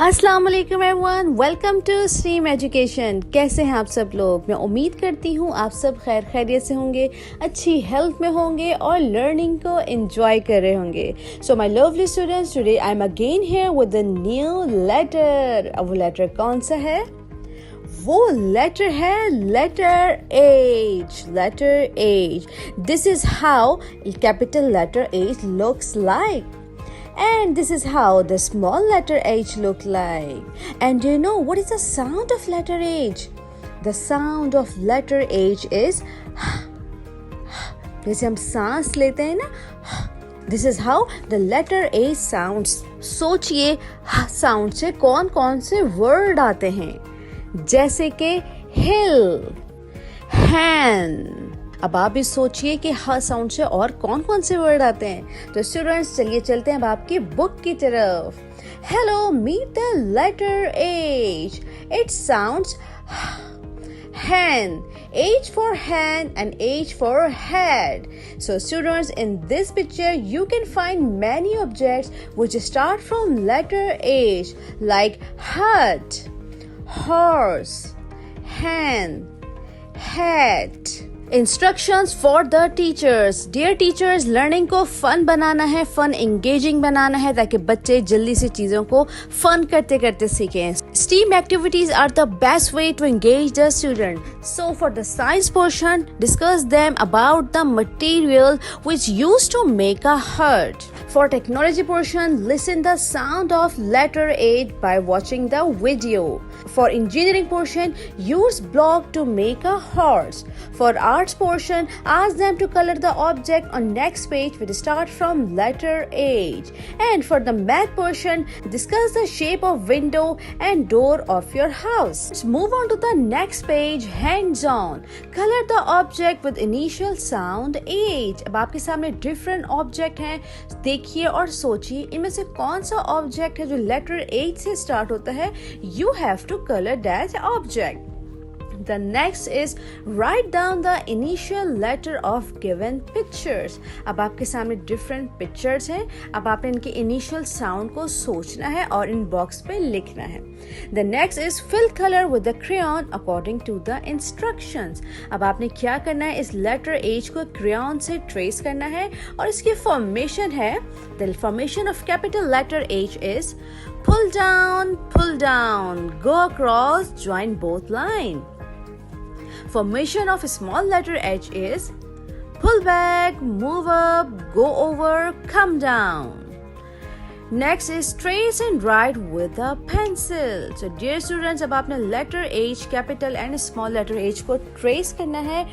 अस्सलाम वालेकुम everyone, welcome to Stream Education. कैसे हैं आप सब लोग? मैं उम्मीद करती हूँ आप सब खैर खैरियत से होंगे, अच्छी हेल्थ में होंगे और लर्निंग को एंजॉय कर रहे होंगे। So my lovely students, today I am again here with a new letter. अब वो लेटर कौन सा है? वो लेटर है letter H। Letter H। This is how capital letter H looks like. And this is how the small letter H look like. And do you know what is the sound of letter H? The sound of letter H is जैसे हम सांस लेते हैं ना, this is how the letter H sounds. सोचिए sound से कौन कौन से वर्ड आते हैं, जैसे कि hill, hand. अब आप भी सोचिए कि ह साउंड से और कौन कौन से वर्ड आते हैं। तो स्टूडेंट्स चलिए चलते हैं अब आपकी बुक की तरफ। Hello, meet the letter H. It sounds hand. H for hand and H for head. So students, in this picture you can find many objects which start from letter H, like hut, horse, hand, hat. Instructions for the teachers. Dear teachers, learning को fun बनाना है, fun engaging बनाना है, ताकि बच्चे जल्दी से चीजों को फन करते करते सीखें। STEAM activities are the best way to engage the student. So for the science portion, discuss them about the material which used to make a hut. For technology portion, listen the sound of letter H by watching the video. For engineering portion, use block to make a horse. For arts portion, ask them to color the object on next page which start from letter H. And for the math portion, discuss the shape of window and door of your house. Let's move on to the next page, hands on. Color the object with initial sound H. अब आपके सामने different object हैं, देखिए और सोचिए इनमें से कौन सा ऑब्जेक्ट है जो लेटर H से स्टार्ट होता है। You have to color that object. The next is write down the initial letter of given pictures. अब आपके सामने different pictures हैं, अब आपने इनके initial sound को सोचना है और इन बॉक्स पे लिखना है। The next is fill color with the crayon according to the instructions. अब आपने क्या करना है, इस letter H को crayon से trace करना है और इसकी formation है, the formation of capital letter H is pull down, go across, join both lines. Formation of small letter H is pull back, move up, go over, come down. Next is trace and write with a pencil. So dear students, अब आपने letter H, capital and small letter H को trace करना है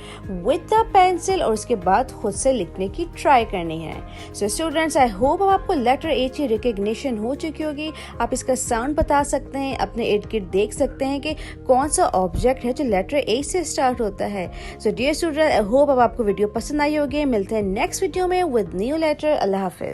with the pencil और उसके बाद खुद से लिखने की try करनी है। So students, I hope अब आपको letter H की recognition हो चुकी होगी। आप इसका sound बता सकते हैं, अपने इर्द गिर्द देख सकते हैं कि कौन सा object है जो letter H से start होता है। So dear students, I hope अब आपको वीडियो पसंद आई होगी। मिलते हैं next वीडियो में with new letter। Allah Hafiz.